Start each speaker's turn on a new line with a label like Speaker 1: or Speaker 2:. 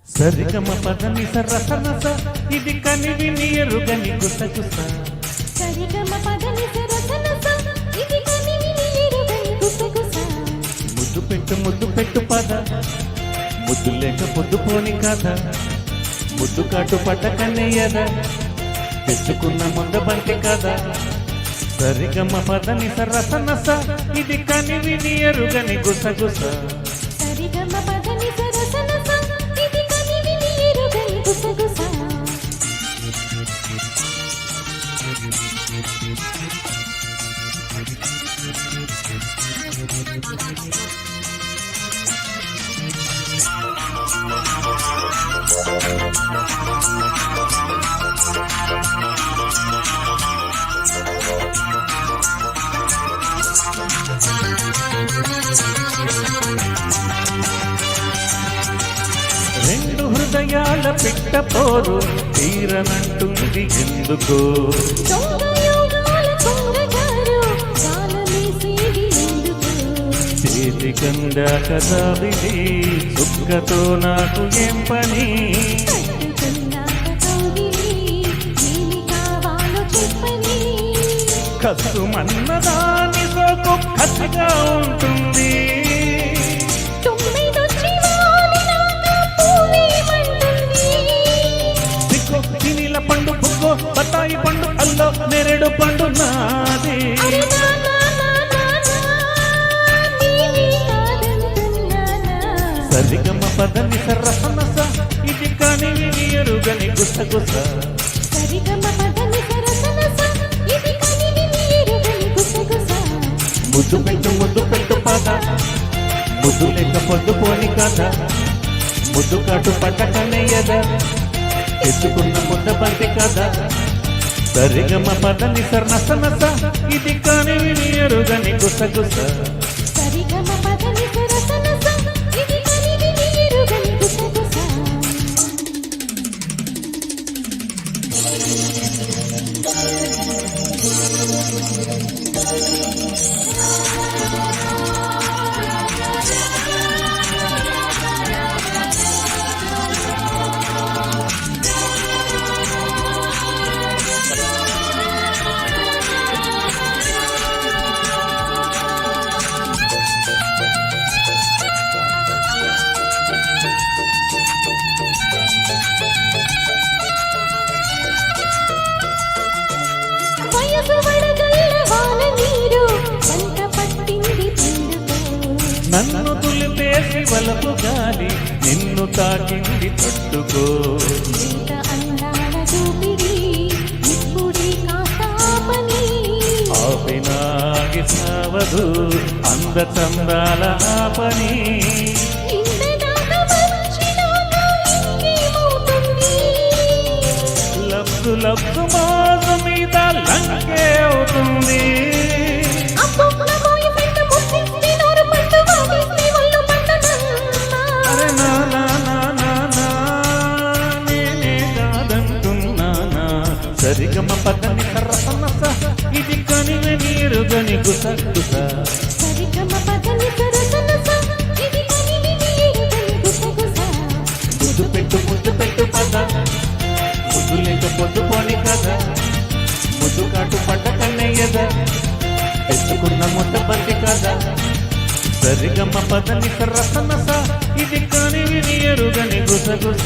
Speaker 1: సరిగమ పదని సరసనస ఇది కనివిని ఎరుగని గుసగుస
Speaker 2: సరిగమ పదని సరసనస ఇది కనివిని ఎరుగని గుసగుస
Speaker 1: ముద్దు పెట్టు పద ముద్దు లేక పొద్దు పోని కథ ముద్దు కాటు పడ్డ కన్నయ్యద తెచ్చుకున్న ముంద బంతి కదా సరిగమ పదని సరసనస ఇది కనివిని ఎరుగని గుసగుస
Speaker 2: సరిగమ పదని సరసనస ఇది కనివిని ఎరుగని గుసగుస
Speaker 1: రెండు హృదయాల పిట్ట పోరు తీరనంటుంది ఎందుకో చేతి కందాక దావిది చుక్కతో నాకు ఏం పని కసు మన్నదాని సోకు కసిగా ఉంటుంది తినిల పండు బుగ్గో బత్తాయి పండు అల్లో నెరెడు పండు నాది సరిగమ పదని సరసనస ఇది కనివిని ఎరుగని గుసగుస
Speaker 2: సరిగమ పదని సరసనస ఇది కనివిని ఎరుగని గుసగుస
Speaker 1: ముద్దు పెట్టు పద ముద్దు లేక పొద్దు పోని కథ ముద్దు కాటు పడ్డ కన్నయ్యద తెచ్చుకున్న ముద్ద బంతి కదా సరిగమ పదని సరసనస ఇది కనివిని ఎరుగని గుసగుస
Speaker 2: సరిగమ పదని సరసనస ఇది కనివిని ఎరుగని గుసగుస
Speaker 1: నన్ను తులిపేసి వలపు గాలి నిన్ను తాకింది తట్టుకో ఆపినాగి సావదు అంద చందాల ఆపని లబ్సు లబ్సు మాసు మీద లంకే అవుతుంది సరిగమ పదని సరసనస ఇది కనివిని ఎరుగని గుసగుస
Speaker 2: సరిగమ పదని సరసనస ఇది కనివిని ఎరుగని గుసగుస
Speaker 1: ముద్దు పెట్టు పద ముద్దు లేక పొద్దు పోని కథ ముద్దు కాటు పడ్డ కన్నయ్యద తెచ్చుకున్న ముద్ద బంతి కదా సరిగమ పదని సరసనస ఇది కనివిని ఎరుగని గుసగుస